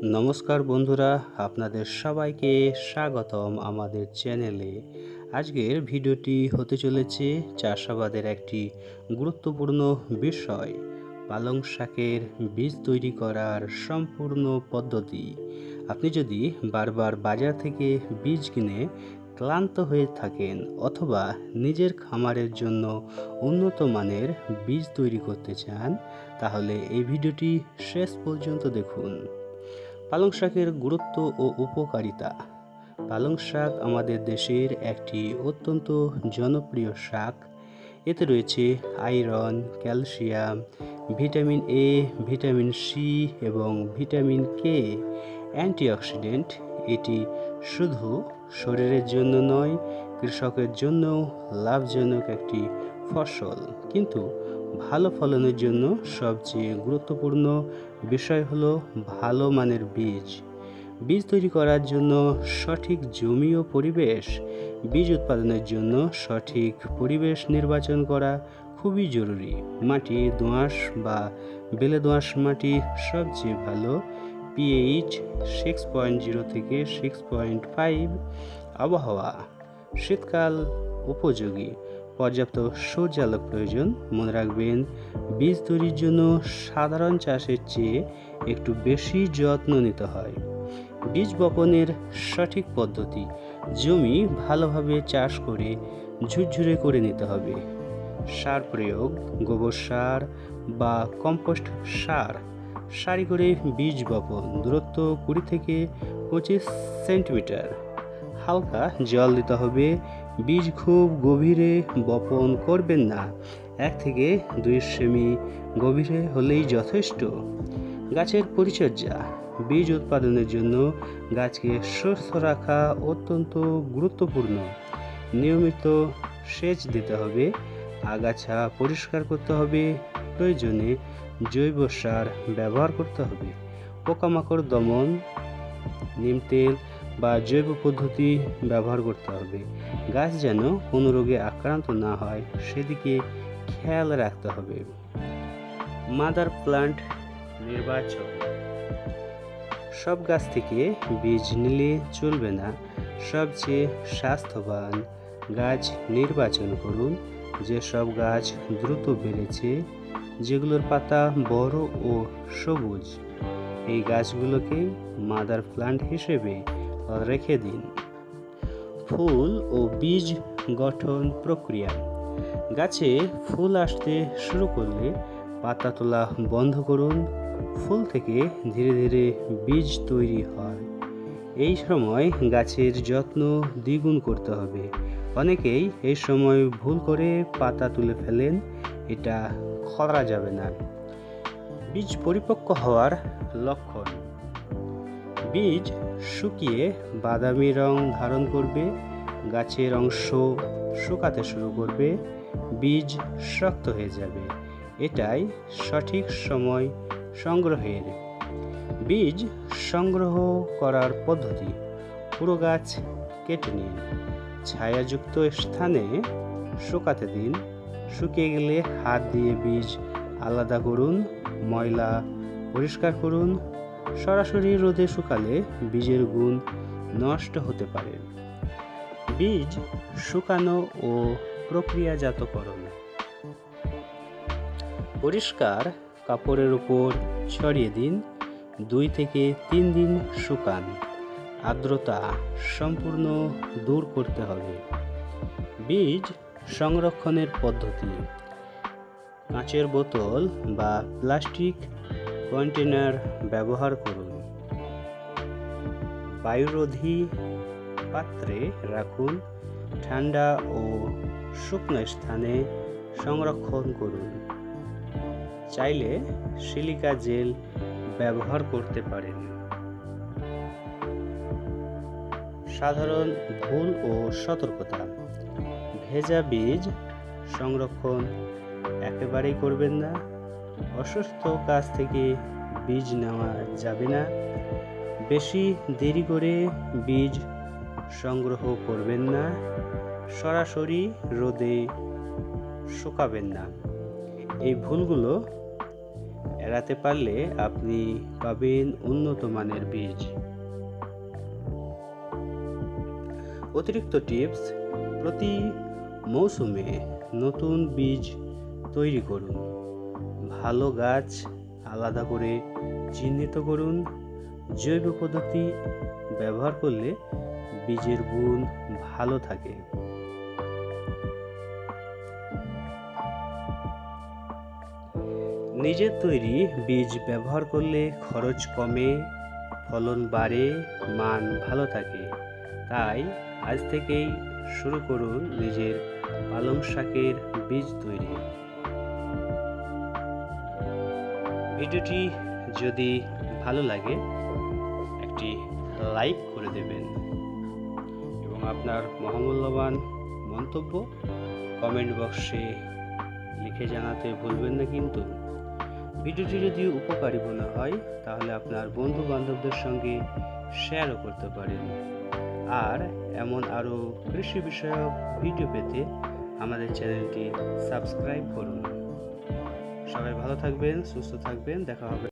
নমস্কার বন্ধুরা, আপনাদের সবাইকে স্বাগতম আমাদের চ্যানেলে। আজকের ভিডিওটি হতে চলেছে চাষাবাদের একটি গুরুত্বপূর্ণ বিষয়, পালং শাকের বীজ তৈরি করার সম্পূর্ণ পদ্ধতি। আপনি যদি বারবার বাজার থেকে বীজ কিনে ক্লান্ত হয়ে থাকেন অথবা নিজের খামারের জন্য উন্নত মানের বীজ তৈরি করতে চান, তাহলে এই ভিডিওটি শেষ পর্যন্ত দেখুন। পালং শাকের গুরুত্ব ও উপকারিতা। পালং শাক আমাদের দেশের একটি অত্যন্ত জনপ্রিয় শাক। এতে রয়েছে iron, calcium, vitamin A, vitamin C এবং ভিটামিন কে, অ্যান্টিঅক্সিডেন্ট। এটি শুধু শরীরের জন্য নয়, কৃষকের জন্যও লাভজনক একটি ফসল। কিন্তু ভালো ফলনের জন্য সবচেয়ে গুরুত্বপূর্ণ বিষয় হলো ভালো মানের বীজ। বীজ তৈরি করার জন্য সঠিক জমি ও পরিবেশ। বীজ উৎপাদনের জন্য সঠিক পরিবেশ নির্বাচন করা খুবই জরুরি। মাটি দোআঁশ বা বেলে দোআঁশ মাটি সবচেয়ে ভালো। পিএইচ 6.0 থেকে 6.5। আবহাওয়া শীতকাল উপযোগী, পর্যাপ্ত সূর্যালোক প্রয়োজন। মনে রাখবেন, বীজ তৈরির জন্য সাধারণ চাষের চেয়ে একটু বেশি যত্ন নিতে হয়। বীজ বপনের সঠিক পদ্ধতি। জমি ভালোভাবে চাষ করে ঝুরঝুরে করে নিতে হবে। সার প্রয়োগ, গোবর সার বা কম্পোস্ট সার। সারি করে বীজ বপন, দূরত্ব 20 থেকে 25 সেন্টিমিটার। হালকা জল দিতে হবে। বীজ খুব গভীরে বপন করবেন না, 1 থেকে 2 সেমি গভীরে হলেই যথেষ্ট। গাছের পরিচর্যা। বীজ উৎপাদনের জন্য গাছকে সুস্থ রাখা অত্যন্ত গুরুত্বপূর্ণ। নিয়মিত সেচ দিতে হবে, আগাছা পরিষ্কার করতে হবে, প্রয়োজনে জৈব সার ব্যবহার করতে হবে। পোকামাকড় দমন, নিম তেল বা জৈব পদ্ধতি ব্যবহার করতে হবে। গাছ যেন কোনো রোগে আক্রান্ত না হয় সেদিকে খেয়াল রাখতে হবে। মাদার প্লান্ট নির্বাচন। সব গাছ থেকে বীজ নিলে চলবে না। সবচেয়ে স্বাস্থ্যবান গাছ নির্বাচন করুন। যেসব গাছ দ্রুত বেড়েছে, যেগুলোর পাতা বড় ও সবুজ, এই গাছগুলোকে মাদার প্লান্ট হিসেবে রেখে দিন। ফুল ও বীজ গঠন প্রক্রিয়া। গাছে ফুল আসতে শুরু করলে পাতা তোলা বন্ধ করুন। ফুল থেকে ধীরে ধীরে বীজ তৈরি হয়। এই সময় গাছের যত্ন দ্বিগুণ করতে হবে। অনেকেই এই সময় ভুল করে পাতা তুলে ফেলেন, এটা করা যাবে না। বীজ পরিপক্ক হওয়ার লক্ষণ। বীজ শুকিয়ে বাদামি রং ধারণ করবে, গাছের অংশ শুকাতে শুরু করবে, বীজ শক্ত হয়ে যাবে। এটাই সঠিক সময় সংগ্রহের। বীজ সংগ্রহ করার পদ্ধতি। পুরো গাছ কেটে নিন, ছায়াযুক্ত স্থানে শুকাতে দিন। শুকিয়ে গেলে হাত দিয়ে বীজ আলাদা করুন, ময়লা পরিষ্কার করুন। সরাসরি রোদে শুকালে বীজের গুণ নষ্ট হতে পারে। বীজ শুকানো ও প্রক্রিয়াজাতকরণ। পরিষ্কার কাপড়ের উপর ছড়িয়ে দিন, 2 থেকে 3 দিন শুকান। আর্দ্রতা সম্পূর্ণ দূর করতে হবে। বীজ সংরক্ষণের পদ্ধতি। কাঁচের বোতল বা প্লাস্টিক কন্টেনার ব্যবহার করুন। বায়ুরোধী পাত্রে রাখুন। ঠান্ডা ও শুকনো স্থানে সংরক্ষণ করুন। চাইলে সিলিকা জেল ব্যবহার করতে পারেন। সাধারণ ভুল ও সতর্কতা। ভেজা বীজ সংরক্ষণ একেবারেই করবেন না। অসুস্থ গাছ থেকে বীজ নেওয়া যাবে না। বেশি দেরি করে বীজ সংগ্রহ করবেন না। সরাসরি রোদে শুকাবেন না। এই ভুলগুলো এড়াতে পারলে আপনি পাবেন উন্নত মানের বীজ। অতিরিক্ত টিপস: প্রতি মৌসুমে নতুন বীজ তৈরি করুন। ভালো গাছ আলাদা করে চিহ্নিত করুন। জৈব পদ্ধতি ব্যবহার করলে বীজের গুণ ভালো থাকে। নিজের তৈরি বীজ ব্যবহার করলে খরচ কমে, ফলন বাড়ে, মান ভালো থাকে। তাই আজ থেকেই শুরু করুন নিজের পালং শাকের বীজ তৈরি। ভিডিওটি যদি ভালো লাগে একটি লাইক করে দেবেন এবং আপনার মহামূল্যবান মন্তব্য কমেন্ট বক্সে লিখে জানাতে ভুলবেন না কিন্তু। ভিডিওটি যদি উপকারী মনে হয় তাহলে আপনার বন্ধু বান্ধবদের সঙ্গে শেয়ারও করতে পারেন। আর এমন আরও কৃষি বিষয়ক ভিডিও পেতে আমাদের চ্যানেলটি সাবস্ক্রাইব করুন। সবাই ভালো থাকবেন, সুস্থ থাকবেন, দেখা হবে।